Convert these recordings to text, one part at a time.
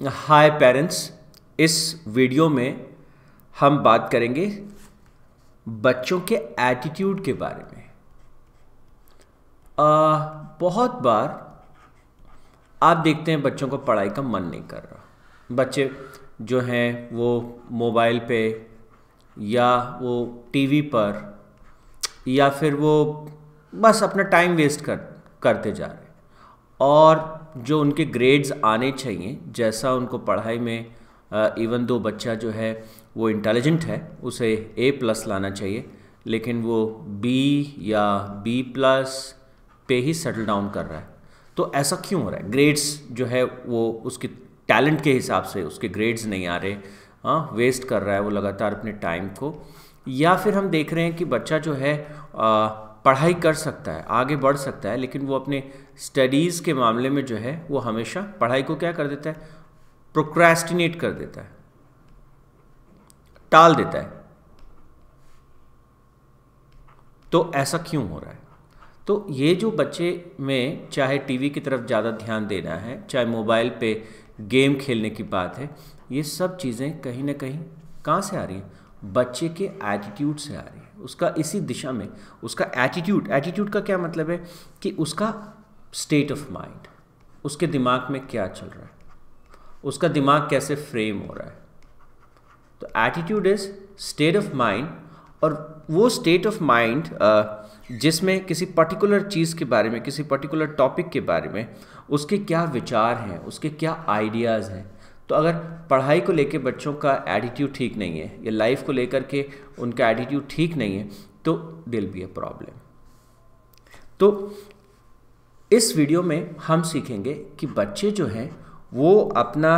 हाय parents, इस video में हम बात करेंगे बच्चों के एटीट्यूड के बारे में। बहुत बार आप देखते हैं बच्चों को पढ़ाई का मन नहीं कर रहा। बच्चे जो हैं वो मोबाइल पे या वो टीवी पर या फिर वो बस अपना टाइम वेस्ट करते जा रहे हैं, और जो उनके ग्रेड्स आने चाहिए, जैसा उनको पढ़ाई में इवन दो बच्चा जो है वो इंटेलिजेंट है, उसे A+ लाना चाहिए, लेकिन वो B या B+ पे ही सेटल डाउन कर रहा है। तो ऐसा क्यों हो रहा है? ग्रेड्स जो है वो उसके टैलेंट के हिसाब से उसके ग्रेड्स नहीं आ रहे, वेस्ट कर रहा है वो लगातार अपने टाइम को। या फिर हम देख रहे हैं कि बच्चा जो है पढ़ाई कर सकता है, आगे बढ़ सकता है, लेकिन वो अपने स्टडीज़ के मामले में जो है वो हमेशा पढ़ाई को क्या कर देता है? प्रोक्रेस्टिनेट कर देता है, टाल देता है। तो ऐसा क्यों हो रहा है? तो ये जो बच्चे में चाहे टीवी की तरफ ज़्यादा ध्यान देना है, चाहे मोबाइल पे गेम खेलने की बात है, ये सब चीज़ें कहीं ना कहीं कहाँ से आ रही हैं? बच्चे के एटीट्यूड से आ रही है। उसका इसी दिशा में उसका एटीट्यूड का क्या मतलब है कि उसका स्टेट ऑफ माइंड, उसके दिमाग में क्या चल रहा है, उसका दिमाग कैसे फ्रेम हो रहा है। तो attitude is state of mind, और वो स्टेट ऑफ माइंड जिसमें किसी पर्टिकुलर चीज़ के बारे में, किसी पर्टिकुलर टॉपिक के बारे में उसके क्या विचार हैं, उसके क्या आइडियाज़ हैं। तो अगर पढ़ाई को लेके बच्चों का एटीट्यूड ठीक नहीं है या लाइफ को लेकर के उनका एटीट्यूड ठीक नहीं है, तो दिल बी अ प्रॉब्लम। तो इस वीडियो में हम सीखेंगे कि बच्चे जो हैं वो अपना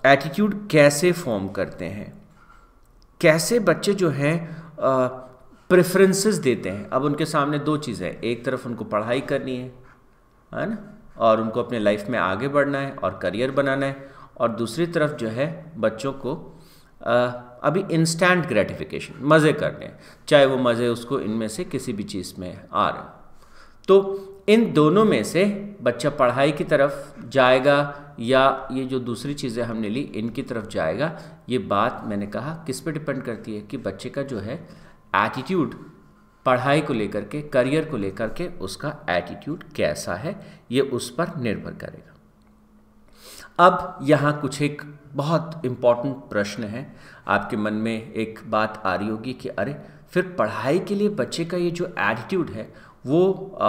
एटीट्यूड कैसे फॉर्म करते हैं, कैसे बच्चे जो हैं प्रेफरेंसेस देते हैं। अब उनके सामने दो चीज़ें हैं, एक तरफ उनको पढ़ाई करनी है ना, और उनको अपने लाइफ में आगे बढ़ना है और करियर बनाना है, और दूसरी तरफ जो है बच्चों को अभी इंस्टेंट ग्रेटिफिकेशन, मज़े करने हैं, चाहे वो मज़े उसको इनमें से किसी भी चीज़ में आ रहे हैं। तो इन दोनों में से बच्चा पढ़ाई की तरफ जाएगा या ये जो दूसरी चीज़ें हमने ली इनकी तरफ जाएगा, ये बात मैंने कहा किस पे डिपेंड करती है कि बच्चे का जो है एटीट्यूड पढ़ाई को लेकर के, करियर को लेकर के उसका एटीट्यूड कैसा है, ये उस पर निर्भर करेगा। अब यहाँ कुछ एक बहुत इम्पॉर्टेंट प्रश्न है, आपके मन में एक बात आ रही होगी कि अरे फिर पढ़ाई के लिए बच्चे का ये जो एटीट्यूड है वो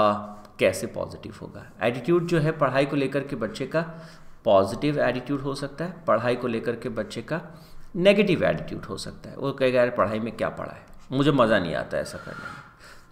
कैसे पॉजिटिव होगा। एटीट्यूड जो है पढ़ाई को लेकर के बच्चे का पॉजिटिव एटीट्यूड हो सकता है, पढ़ाई को लेकर के बच्चे का नेगेटिव एटीट्यूड हो सकता है। वो कहेगा यार पढ़ाई में क्या पढ़ा है, मुझे मज़ा नहीं आता ऐसा करने में।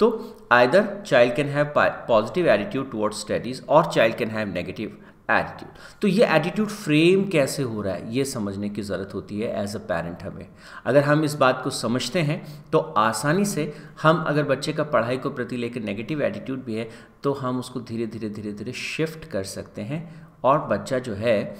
तो either child can have positive attitude towards studies और child can have negative attitude. तो ये एटीट्यूड फ्रेम कैसे हो रहा है ये समझने की ज़रूरत होती है एज अ पेरेंट हमें। अगर हम इस बात को समझते हैं तो आसानी से हम, अगर बच्चे का पढ़ाई को प्रति लेकर नेगेटिव एटीट्यूड भी है, तो हम उसको धीरे धीरे शिफ्ट कर सकते हैं, और बच्चा जो है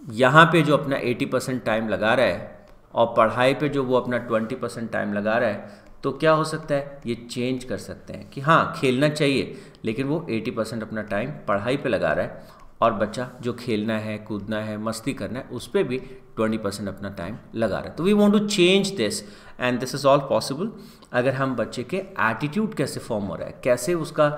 यहाँ पे जो अपना 80% टाइम लगा रहा है और पढ़ाई पे जो वो अपना 20% टाइम लगा रहा है, तो क्या हो सकता है, ये चेंज कर सकते हैं कि हाँ खेलना चाहिए, लेकिन वो 80% अपना टाइम पढ़ाई पे लगा रहा है, और बच्चा जो खेलना है, कूदना है, मस्ती करना है, उस पर भी 20% अपना टाइम लगा रहा है। तो we want to change this, and this is all possible अगर हम बच्चे के एटीट्यूड कैसे फॉर्म हो रहा है, कैसे उसका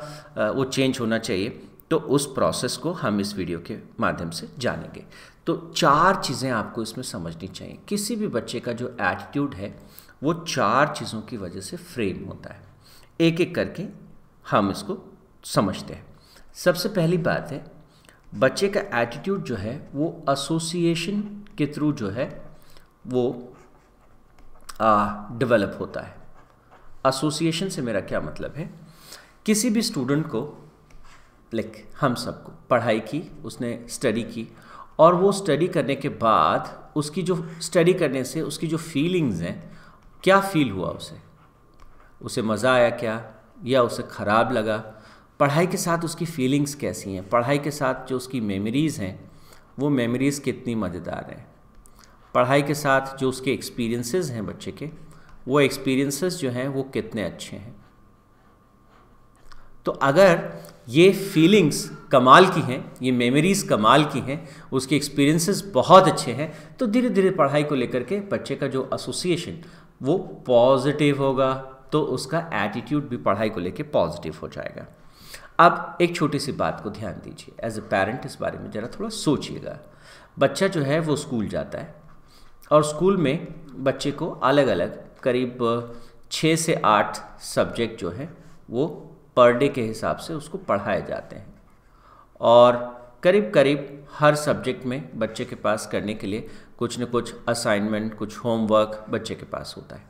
वो चेंज होना चाहिए, तो उस प्रोसेस को हम इस वीडियो के माध्यम से जानेंगे। तो 4 चीज़ें आपको इसमें समझनी चाहिए। किसी भी बच्चे का जो एटीट्यूड है वो 4 चीज़ों की वजह से फ्रेम होता है। एक एक करके हम इसको समझते हैं। सबसे पहली बात है, बच्चे का एटीट्यूड जो है वो एसोसिएशन के थ्रू जो है वो डेवलप होता है। एसोसिएशन से मेरा क्या मतलब है, किसी भी स्टूडेंट को, लाइक हम सबको पढ़ाई की, उसने स्टडी की, और वो स्टडी करने के बाद उसकी जो स्टडी करने से उसकी जो फीलिंग्स हैं, क्या फील हुआ उसे मज़ा आया क्या, या उसे ख़राब लगा, पढ़ाई के साथ उसकी फीलिंग्स कैसी हैं, पढ़ाई के साथ जो उसकी मेमोरीज़ हैं वो मेमोरीज़ कितनी मज़ेदार हैं, पढ़ाई के साथ जो उसके एक्सपीरियंसेस हैं बच्चे के, वो एक्सपीरियंसेस जो हैं वो कितने अच्छे हैं। तो अगर ये फीलिंग्स कमाल की हैं, ये मेमोरीज़ कमाल की हैं, उसके एक्सपीरियंसेस बहुत अच्छे हैं, तो धीरे धीरे पढ़ाई को लेकर के बच्चे का जो एसोसिएशन वो पॉजिटिव होगा, तो उसका एटीट्यूड भी पढ़ाई को लेकर पॉजिटिव हो जाएगा। अब एक छोटी सी बात को ध्यान दीजिए, एज ए पेरेंट इस बारे में ज़रा थोड़ा सोचिएगा। बच्चा जो है वो स्कूल जाता है और स्कूल में बच्चे को अलग अलग करीब 6 से 8 सब्जेक्ट जो है वो पर डे के हिसाब से उसको पढ़ाए जाते हैं, और करीब करीब हर सब्जेक्ट में बच्चे के पास करने के लिए कुछ न कुछ असाइनमेंट, कुछ होमवर्क बच्चे के पास होता है।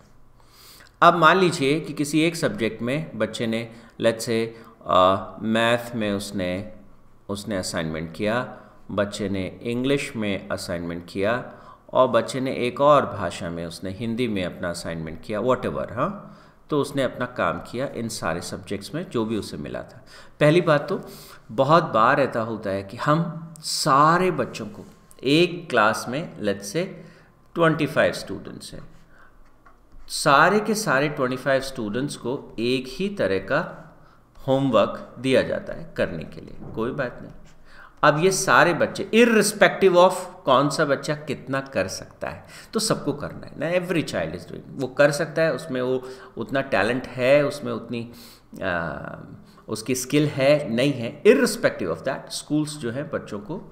अब मान लीजिए कि किसी एक सब्जेक्ट में बच्चे ने लेट्स से मैथ में उसने असाइनमेंट किया, बच्चे ने इंग्लिश में असाइनमेंट किया, और बच्चे ने एक और भाषा में उसने हिंदी में अपना असाइनमेंट किया, व्हाटएवर। हाँ, तो उसने अपना काम किया इन सारे सब्जेक्ट्स में जो भी उसे मिला था। पहली बात तो बहुत बार ऐसा होता है कि हम सारे बच्चों को एक क्लास में लेट्स से 25 स्टूडेंट्स हैं, सारे के सारे 25 स्टूडेंट्स को एक ही तरह का होमवर्क दिया जाता है करने के लिए, कोई बात नहीं। अब ये सारे बच्चे इररिस्पेक्टिव ऑफ कौन सा बच्चा कितना कर सकता है, तो सबको करना है ना, एवरी चाइल्ड इज डूइंग, वो कर सकता है, उसमें वो उतना टैलेंट है, उसमें उतनी उसकी स्किल है नहीं है, इररिस्पेक्टिव ऑफ दैट स्कूल्स जो है बच्चों को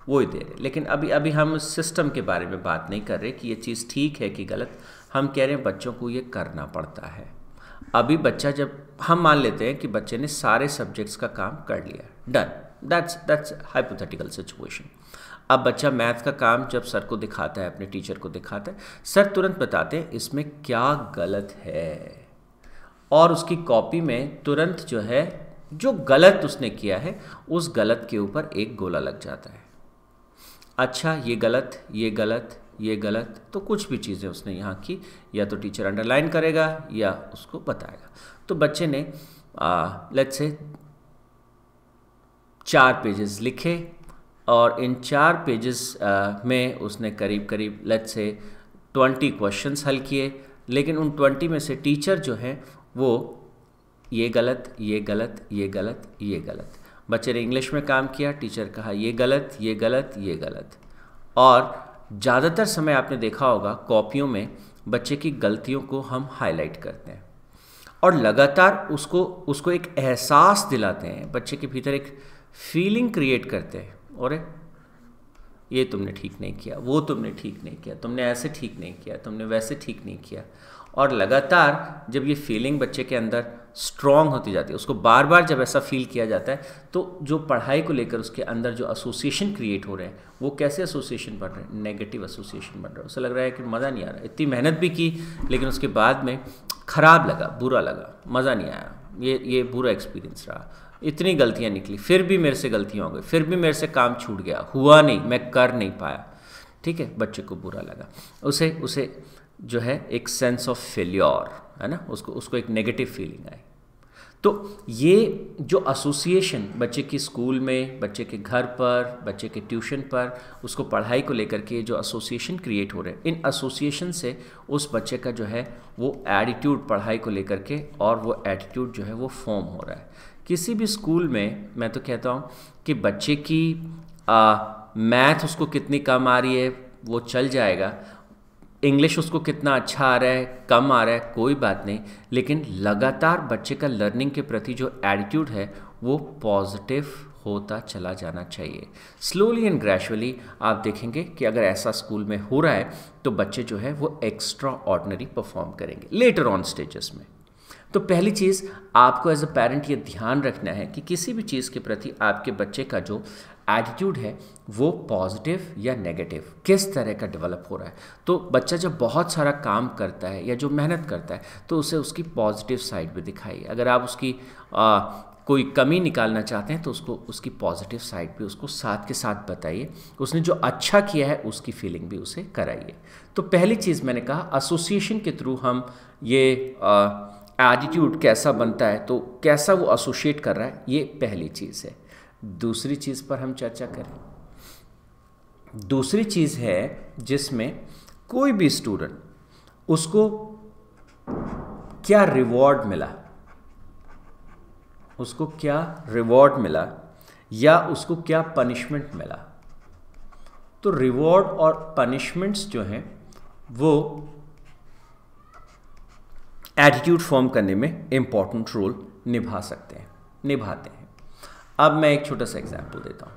वो ही दे रहे। लेकिन अभी हम सिस्टम के बारे में बात नहीं कर रहे कि ये चीज़ ठीक है कि गलत, हम कह रहे हैं बच्चों को ये करना पड़ता है। अभी बच्चा, जब हम मान लेते हैं कि बच्चे ने सारे सब्जेक्ट्स का काम कर लिया, डन, दैट्स हाइपोथेटिकल सिचुएशन। अब बच्चा मैथ का काम जब सर को दिखाता है, अपने टीचर को दिखाता है, सर तुरंत बताते हैं इसमें क्या गलत है, और उसकी कॉपी में तुरंत जो है जो गलत उसने किया है उस गलत के ऊपर एक गोला लग जाता है। अच्छा, ये गलत, ये गलत, ये गलत, तो कुछ भी चीज़ें उसने यहाँ की, या तो टीचर अंडरलाइन करेगा या उसको बताएगा। तो बच्चे ने लेट्स से 4 पेजेस लिखे, और इन 4 पेजेस में उसने करीब करीब लेट्स से 20 क्वेश्चंस हल किए, लेकिन उन 20 में से टीचर जो है वो ये गलत, ये गलत, ये गलत, ये गलत। बच्चे ने इंग्लिश में काम किया, टीचर कहा ये गलत, ये गलत, ये गलत। और ज़्यादातर समय आपने देखा होगा कॉपियों में बच्चे की गलतियों को हम हाईलाइट करते हैं और लगातार उसको एक एहसास दिलाते हैं, बच्चे के भीतर एक फीलिंग क्रिएट करते हैं, और ये तुमने ठीक नहीं किया, वो तुमने ठीक नहीं किया, तुमने ऐसे ठीक नहीं किया, तुमने वैसे ठीक नहीं किया। और लगातार जब ये फीलिंग बच्चे के अंदर स्ट्रॉन्ग होती जाती है, उसको बार बार जब ऐसा फील किया जाता है, तो जो पढ़ाई को लेकर उसके अंदर जो एसोसिएशन क्रिएट हो रहे हैं, वो कैसे एसोसिएशन बन रहे हैं, नेगेटिव एसोसिएशन बन रहा है। उसे लग रहा है कि मज़ा नहीं आ रहा, इतनी मेहनत भी की लेकिन उसके बाद में ख़राब लगा, बुरा लगा, मज़ा नहीं आया, ये बुरा एक्सपीरियंस रहा, इतनी गलतियाँ निकली, फिर भी मेरे से गलतियाँ हो गई, फिर भी मेरे से काम छूट गया, हुआ नहीं, मैं कर नहीं पाया। ठीक है, बच्चे को बुरा लगा, उसे जो है एक सेंस ऑफ फेल्योर है ना, उसको एक नेगेटिव फीलिंग आई। तो ये जो एसोसिएशन बच्चे की स्कूल में, बच्चे के घर पर, बच्चे के ट्यूशन पर, उसको पढ़ाई को लेकर के जो एसोसिएशन क्रिएट हो रहे हैं, इन एसोसिएशन से उस बच्चे का जो है वो एटीट्यूड पढ़ाई को लेकर के, और वो एटीट्यूड जो है वो फॉर्म हो रहा है। किसी भी स्कूल में मैं तो कहता हूँ कि बच्चे की मैथ उसको कितनी कम आ रही है वो चल जाएगा, इंग्लिश उसको कितना अच्छा आ रहा है, कम आ रहा है, कोई बात नहीं, लेकिन लगातार बच्चे का लर्निंग के प्रति जो एटीट्यूड है वो पॉजिटिव होता चला जाना चाहिए। स्लोली एंड ग्रेजुअली आप देखेंगे कि अगर ऐसा स्कूल में हो रहा है तो बच्चे जो है वो एक्स्ट्रा ऑर्डिनरी परफॉर्म करेंगे लेटर ऑन स्टेजेस में। तो पहली चीज़ आपको एज अ पेरेंट ये ध्यान रखना है कि किसी भी चीज़ के प्रति आपके बच्चे का जो एटीट्यूड है वो पॉजिटिव या नेगेटिव किस तरह का डेवलप हो रहा है। तो बच्चा जब बहुत सारा काम करता है या जो मेहनत करता है तो उसे उसकी पॉजिटिव साइड भी दिखाइए। अगर आप उसकी कोई कमी निकालना चाहते हैं तो उसको उसकी पॉजिटिव साइड भी उसको साथ के साथ बताइए, उसने जो अच्छा किया है उसकी फीलिंग भी उसे कराइए। तो पहली चीज़ मैंने कहा एसोसिएशन के थ्रू हम ये एटीट्यूड कैसा बनता है, तो कैसा वो एसोसिएट कर रहा है, ये पहली चीज़ है। दूसरी चीज़ पर हम चर्चा करें। दूसरी चीज़ है जिसमें कोई भी स्टूडेंट उसको क्या रिवॉर्ड मिला, उसको क्या रिवॉर्ड मिला या उसको क्या पनिशमेंट मिला। तो रिवॉर्ड और पनिशमेंट्स जो हैं वो एटीट्यूड फॉर्म करने में इम्पॉर्टेंट रोल निभाते हैं। अब मैं एक छोटा सा एग्जांपल देता हूँ।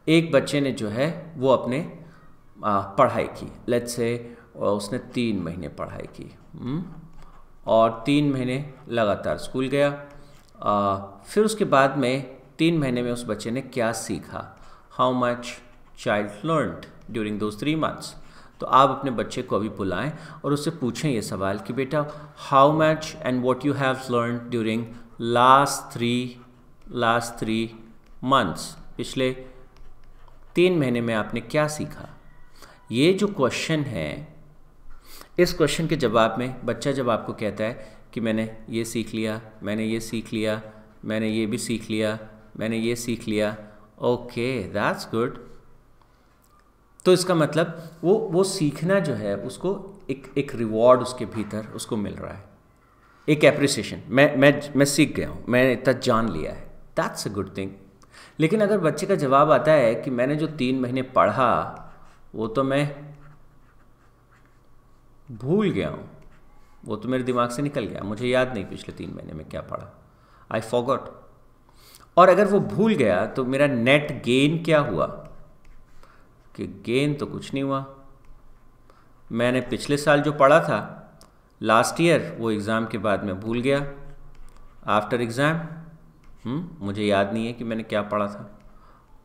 एक बच्चे ने जो है वो अपने पढ़ाई की, लेट्स से उसने 3 महीने पढ़ाई की और 3 महीने लगातार स्कूल गया। फिर उसके बाद में 3 महीने में उस बच्चे ने क्या सीखा, how much child learned during those 3 months. तो आप अपने बच्चे को अभी बुलाएं और उससे पूछें ये सवाल कि बेटा how much and what you have learned during last three months, पिछले 3 महीने में आपने क्या सीखा। ये जो क्वेश्चन है, इस क्वेश्चन के जवाब में बच्चा जब आपको कहता है कि मैंने ये सीख लिया, मैंने ये सीख लिया, मैंने ये भी सीख लिया, मैंने ये सीख लिया, ओके दैट्स गुड। तो इसका मतलब वो सीखना जो है उसको एक रिवॉर्ड उसके भीतर उसको मिल रहा है, एक एप्रिसिएशन। मैं सीख गया हूँ, मैंने इतना जान लिया है, दैट्स अ गुड थिंग। लेकिन अगर बच्चे का जवाब आता है कि मैंने जो 3 महीने पढ़ा वो तो मैं भूल गया हूँ, वो तो मेरे दिमाग से निकल गया, मुझे याद नहीं पिछले 3 महीने में क्या पढ़ा, आई फॉरगॉट। और अगर वो भूल गया तो मेरा नेट गेन क्या हुआ, कि गेन तो कुछ नहीं हुआ। मैंने पिछले साल जो पढ़ा था लास्ट ईयर, वो एग्ज़ाम के बाद में भूल गया। आफ्टर एग्ज़ाम मुझे याद नहीं है कि मैंने क्या पढ़ा था,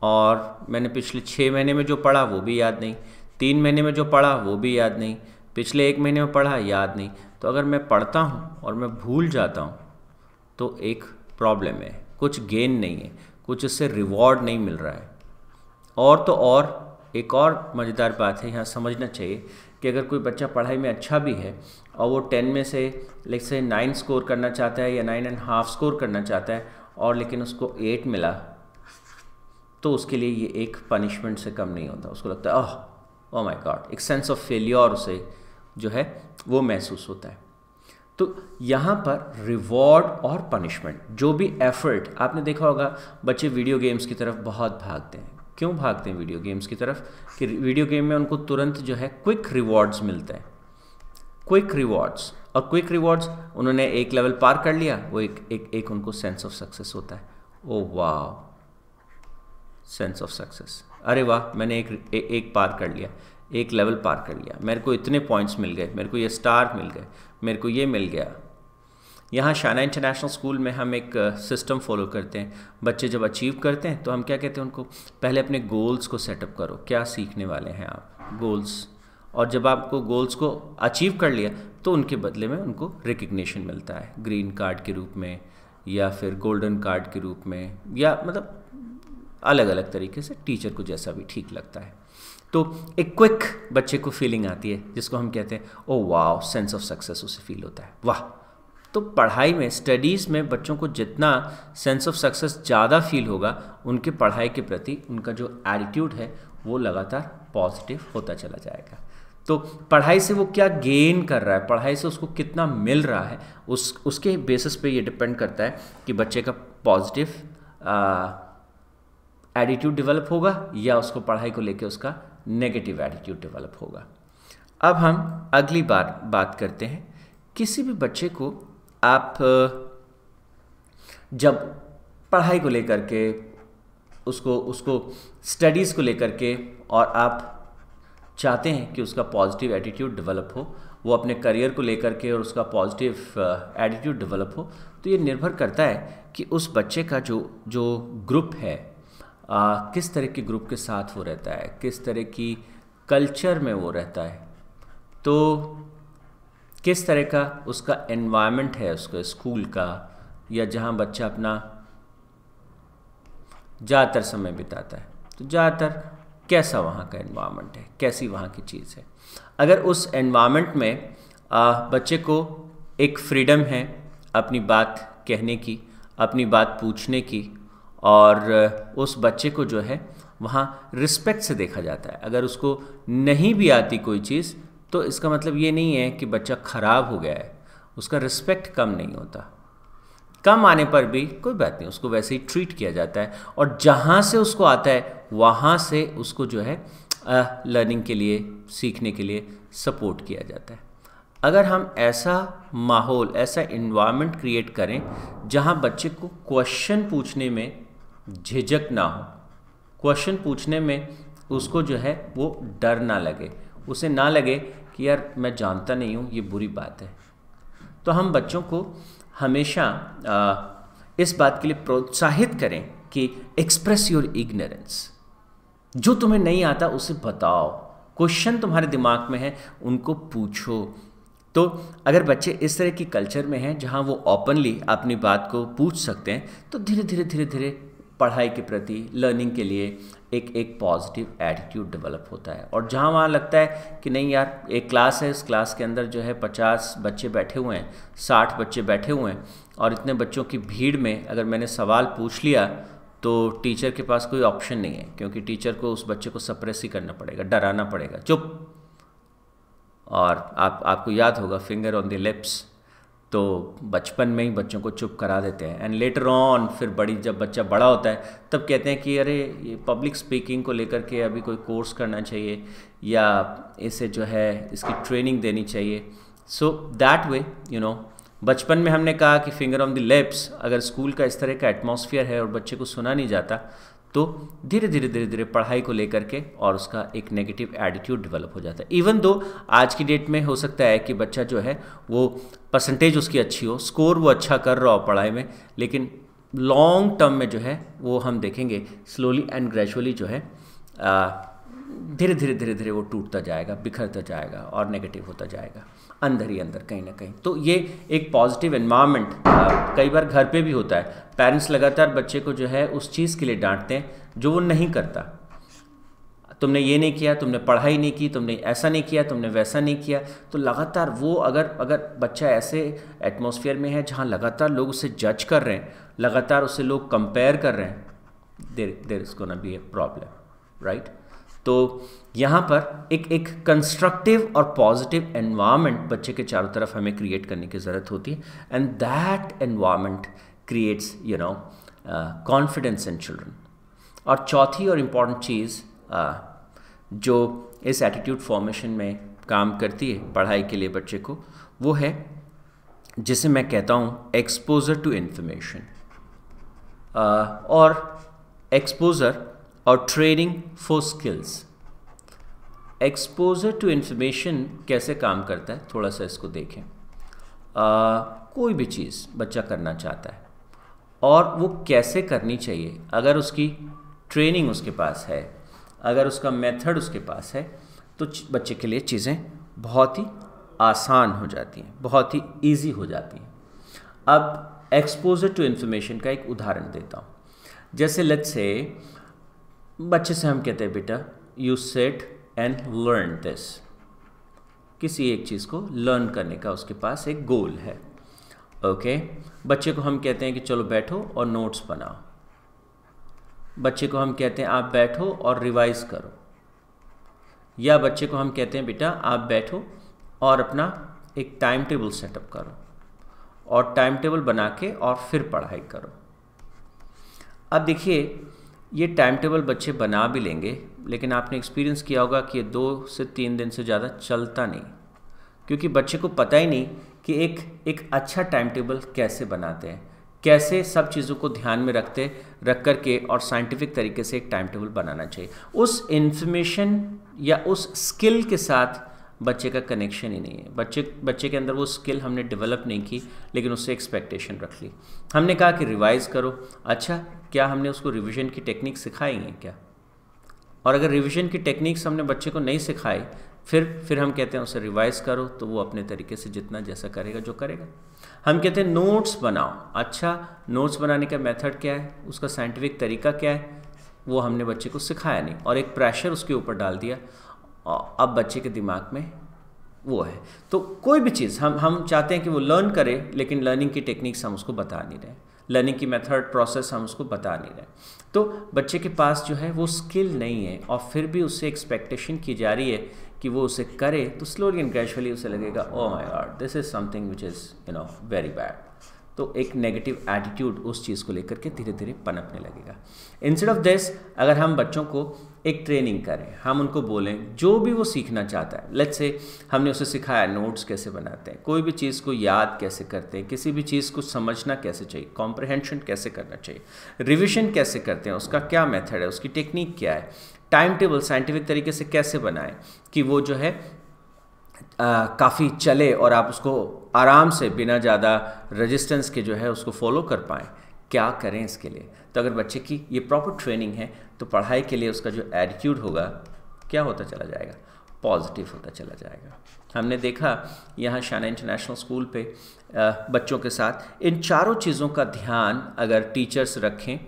और मैंने पिछले 6 महीने में जो पढ़ा वो भी याद नहीं, 3 महीने में जो पढ़ा वो भी याद नहीं, पिछले 1 महीने में पढ़ा याद नहीं। तो अगर मैं पढ़ता हूँ और मैं भूल जाता हूँ तो एक प्रॉब्लम है, कुछ गेन नहीं है, कुछ इससे रिवॉर्ड नहीं मिल रहा है। और तो और एक और मज़ेदार बात है यहाँ समझना चाहिए कि अगर कोई बच्चा पढ़ाई में अच्छा भी है और वो 10 में से लेट्स से 9 स्कोर करना चाहता है या 9.5 स्कोर करना चाहता है और लेकिन उसको 8 मिला, तो उसके लिए ये एक पनिशमेंट से कम नहीं होता। उसको लगता है ओह माय गॉड, एक सेंस ऑफ फेलियर उसे जो है वो महसूस होता है। तो यहाँ पर रिवॉर्ड और पनिशमेंट, जो भी एफर्ट, आपने देखा होगा बच्चे वीडियो गेम्स की तरफ बहुत भागते हैं। क्यों भागते हैं वीडियो गेम्स की तरफ? कि वीडियो गेम में उनको तुरंत जो है क्विक रिवॉर्ड्स मिलते हैं, क्विक रिवॉर्ड्स। और क्विक रिवॉर्ड्स, उन्होंने एक लेवल पार कर लिया, वो एक उनको सेंस ऑफ सक्सेस होता है। ओह वाह, सेंस ऑफ सक्सेस, अरे वाह मैंने एक पार कर लिया, एक लेवल पार कर लिया, मेरे को इतने पॉइंट्स मिल गए, मेरे को ये स्टार मिल गए, मेरे को ये मिल गया। यहाँ शाना इंटरनेशनल स्कूल में हम एक सिस्टम फॉलो करते हैं। बच्चे जब अचीव करते हैं तो हम क्या कहते हैं उनको, पहले अपने गोल्स को सेटअप करो, क्या सीखने वाले हैं आप, गोल्स। और जब आपको गोल्स को अचीव कर लिया तो उनके बदले में उनको रिकग्निशन मिलता है, ग्रीन कार्ड के रूप में या फिर गोल्डन कार्ड के रूप में, या मतलब अलग अलग तरीके से, टीचर को जैसा भी ठीक लगता है। तो एक क्विक बच्चे को फीलिंग आती है जिसको हम कहते हैं ओ वाह, सेंस ऑफ सक्सेस उसे फील होता है, वाह। तो पढ़ाई में, स्टडीज़ में बच्चों को जितना सेंस ऑफ सक्सेस ज़्यादा फील होगा, उनके पढ़ाई के प्रति उनका जो एटीट्यूड है वो लगातार पॉजिटिव होता चला जाएगा। तो पढ़ाई से वो क्या गेन कर रहा है, पढ़ाई से उसको कितना मिल रहा है, उसके बेसिस पे ये डिपेंड करता है कि बच्चे का पॉजिटिव एटीट्यूड डेवलप होगा या उसको पढ़ाई को लेके उसका नेगेटिव एटीट्यूड डेवलप होगा। अब हम अगली बार बात करते हैं, किसी भी बच्चे को आप जब पढ़ाई को लेकर के उसको स्टडीज़ को लेकर के, और आप चाहते हैं कि उसका पॉजिटिव एटीट्यूड डेवलप हो, वो अपने करियर को लेकर के और उसका पॉजिटिव एटीट्यूड डेवलप हो, तो ये निर्भर करता है कि उस बच्चे का जो ग्रुप है, किस तरह के ग्रुप के साथ वो रहता है, किस तरह की कल्चर में वो रहता है, तो किस तरह का उसका एनवायरनमेंट है, उसका स्कूल का, या जहाँ बच्चा अपना ज़्यादातर समय बिताता है, तो ज़्यादातर कैसा वहाँ का एनवायरनमेंट है, कैसी वहाँ की चीज़ है। अगर उस एनवायरनमेंट में बच्चे को एक फ्रीडम है अपनी बात कहने की, अपनी बात पूछने की, और उस बच्चे को जो है वहाँ रिस्पेक्ट से देखा जाता है। अगर उसको नहीं भी आती कोई चीज़ तो इसका मतलब ये नहीं है कि बच्चा ख़राब हो गया है, उसका रिस्पेक्ट कम नहीं होता। कम आने पर भी कोई बात नहीं, उसको वैसे ही ट्रीट किया जाता है, और जहाँ से उसको आता है वहाँ से उसको जो है लर्निंग के लिए, सीखने के लिए सपोर्ट किया जाता है। अगर हम ऐसा माहौल, ऐसा इन्वायरमेंट क्रिएट करें जहाँ बच्चे को क्वेश्चन पूछने में झिझक ना हो, क्वेश्चन पूछने में उसको जो है वो डर ना लगे, उसे ना लगे कि यार मैं जानता नहीं हूँ, ये बुरी बात है, तो हम बच्चों को हमेशा इस बात के लिए प्रोत्साहित करें कि एक्सप्रेस योर इग्नोरेंस, जो तुम्हें नहीं आता उसे बताओ, क्वेश्चन तुम्हारे दिमाग में है उनको पूछो। तो अगर बच्चे इस तरह की कल्चर में हैं जहां वो ओपनली अपनी बात को पूछ सकते हैं, तो धीरे धीरे धीरे धीरे पढ़ाई के प्रति, लर्निंग के लिए एक पॉजिटिव एटीट्यूड डेवलप होता है। और जहाँ वहाँ लगता है कि नहीं यार, एक क्लास है, इस क्लास के अंदर जो है 50 बच्चे बैठे हुए हैं, 60 बच्चे बैठे हुए हैं, और इतने बच्चों की भीड़ में अगर मैंने सवाल पूछ लिया तो टीचर के पास कोई ऑप्शन नहीं है, क्योंकि टीचर को उस बच्चे को सप्रेस ही करना पड़ेगा, डराना पड़ेगा, चुप। और आपको याद होगा फिंगर ऑन द लिप्स, तो बचपन में ही बच्चों को चुप करा देते हैं, एंड लेटर ऑन फिर जब बच्चा बड़ा होता है तब कहते हैं कि अरे ये पब्लिक स्पीकिंग को लेकर के अभी कोई कोर्स करना चाहिए, या इसे जो है इसकी ट्रेनिंग देनी चाहिए। सो दैट वे बचपन में हमने कहा कि फिंगर ऑन द लिप्स, अगर स्कूल का इस तरह का एटमॉस्फेयर है और बच्चे को सुना नहीं जाता, तो धीरे धीरे पढ़ाई को लेकर के और उसका एक नेगेटिव एटीट्यूड डेवलप हो जाता है। इवन दो आज की डेट में हो सकता है कि बच्चा जो है वो परसेंटेज उसकी अच्छी हो, स्कोर वो अच्छा कर रहा हो पढ़ाई में, लेकिन लॉन्ग टर्म में जो है वो हम देखेंगे स्लोली एंड ग्रेजुअली जो है धीरे धीरे वो टूटता जाएगा, बिखरता जाएगा और नेगेटिव होता जाएगा अंदर ही अंदर कहीं ना कहीं। तो ये एक पॉजिटिव एनवायरनमेंट कई बार घर पे भी होता है। पेरेंट्स लगातार बच्चे को जो है उस चीज़ के लिए डांटते हैं जो वो नहीं करता। तुमने ये नहीं किया, तुमने पढ़ाई नहीं की, तुमने ऐसा नहीं किया, तुमने वैसा नहीं किया। तो लगातार वो अगर बच्चा ऐसे एटमॉस्फेयर में है जहाँ लगातार लोग उसे जज कर रहे हैं, लगातार उसे लोग कंपेयर कर रहे हैं, there is gonna be a problem, right. तो यहाँ पर एक कंस्ट्रक्टिव और पॉजिटिव एनवायरनमेंट बच्चे के चारों तरफ हमें क्रिएट करने की ज़रूरत होती है, and that environment creates confidence in children. और चौथी और इम्पॉर्टेंट चीज़ जो इस एटीट्यूड फॉर्मेशन में काम करती है पढ़ाई के लिए बच्चे को, वो है जिसे मैं कहता हूँ एक्सपोजर टू इन्फॉर्मेशन, और एक्सपोजर और training for skills. Exposure to information कैसे काम करता है, थोड़ा सा इसको देखें। कोई भी चीज़ बच्चा करना चाहता है और वो कैसे करनी चाहिए, अगर उसकी ट्रेनिंग उसके पास है, अगर उसका मेथड उसके पास है, तो बच्चे के लिए चीज़ें बहुत ही आसान हो जाती हैं, बहुत ही इजी हो जाती हैं। अब एक्सपोजर टू इन्फॉर्मेशन का एक उदाहरण देता हूँ। जैसे लेट्स से बच्चे से हम कहते हैं बेटा you sit and learn this, किसी एक चीज़ को लर्न करने का उसके पास एक गोल है, ओके। बच्चे को हम कहते हैं कि चलो बैठो और नोट्स बनाओ। बच्चे को हम कहते हैं आप बैठो और रिवाइज करो, या बच्चे को हम कहते हैं बेटा आप बैठो और अपना एक टाइम टेबल सेटअप करो, और टाइम टेबल बना के और फिर पढ़ाई करो। अब देखिए ये टाइम टेबल बच्चे बना भी लेंगे, लेकिन आपने एक्सपीरियंस किया होगा कि ये 2 से 3 दिन से ज़्यादा चलता नहीं, क्योंकि बच्चे को पता ही नहीं कि एक अच्छा टाइम टेबल कैसे बनाते हैं, कैसे सब चीज़ों को ध्यान में रख कर के और साइंटिफिक तरीके से एक टाइम टेबल बनाना चाहिए। उस इन्फॉर्मेशन या उस स्किल के साथ बच्चे का कनेक्शन ही नहीं है। बच्चे के अंदर वो स्किल हमने डेवलप नहीं की, लेकिन उससे एक्सपेक्टेशन रख ली। हमने कहा कि रिवाइज करो, अच्छा क्या हमने उसको रिवीजन की टेक्निक सिखाई है क्या? और अगर रिवीजन की टेक्निक्स हमने बच्चे को नहीं सिखाई, फिर हम कहते हैं उसे रिवाइज करो, तो वो अपने तरीके से जितना जैसा करेगा जो करेगा। हम कहते हैं नोट्स बनाओ, अच्छा नोट्स बनाने का मेथड क्या है, उसका साइंटिफिक तरीका क्या है, वो हमने बच्चे को सिखाया नहीं, और एक प्रेशर उसके ऊपर डाल दिया, अब बच्चे के दिमाग में वो है। तो कोई भी चीज़ हम चाहते हैं कि वो लर्न करे, लेकिन लर्निंग की टेक्निक्स हम उसको बता नहीं रहे, लर्निंग की मेथड प्रोसेस हम उसको बता नहीं रहे। तो बच्चे के पास जो है वो स्किल नहीं है, और फिर भी उससे एक्सपेक्टेशन की जा रही है कि वो उसे करे, तो स्लोली एंड ग्रेजुअली उसे लगेगा oh my God this is something which is very bad. तो एक नेगेटिव एटीट्यूड उस चीज़ को लेकर के धीरे धीरे पनपने लगेगा। इंस्टेड ऑफ दिस, अगर हम बच्चों को एक ट्रेनिंग करें, हम उनको बोलें जो भी वो सीखना चाहता है, लेट्स से हमने उसे सिखाया नोट्स कैसे बनाते हैं, कोई भी चीज़ को याद कैसे करते हैं, किसी भी चीज़ को समझना कैसे चाहिए, कॉम्प्रहेंशन कैसे करना चाहिए, रिविजन कैसे करते हैं, उसका क्या मेथड है, उसकी टेक्निक क्या है, टाइम टेबल साइंटिफिक तरीके से कैसे बनाएं कि वो जो है काफ़ी चले और आप उसको आराम से बिना ज़्यादा रेजिस्टेंस के जो है उसको फॉलो कर पाएँ, क्या करें इसके लिए। तो अगर बच्चे की ये प्रॉपर ट्रेनिंग है तो पढ़ाई के लिए उसका जो एटीट्यूड होगा क्या होता चला जाएगा, पॉजिटिव होता चला जाएगा। हमने देखा यहाँ शाना इंटरनेशनल स्कूल पे बच्चों के साथ इन चारों चीज़ों का ध्यान अगर टीचर्स रखें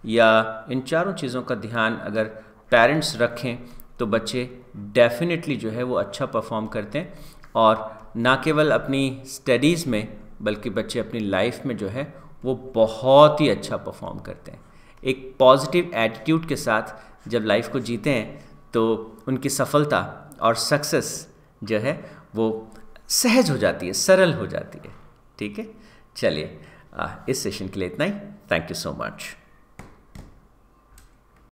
या इन चारों चीज़ों का ध्यान अगर पेरेंट्स रखें तो बच्चे डेफिनेटली जो है वो अच्छा परफॉर्म करते हैं, और ना केवल अपनी स्टडीज़ में बल्कि बच्चे अपनी लाइफ में जो है वो बहुत ही अच्छा परफॉर्म करते हैं। एक पॉजिटिव एटीट्यूड के साथ जब लाइफ को जीते हैं तो उनकी सफलता और सक्सेस जो है वो सहज हो जाती है, सरल हो जाती है। ठीक है, चलिए इस सेशन के लिए इतना ही। Thank you so much.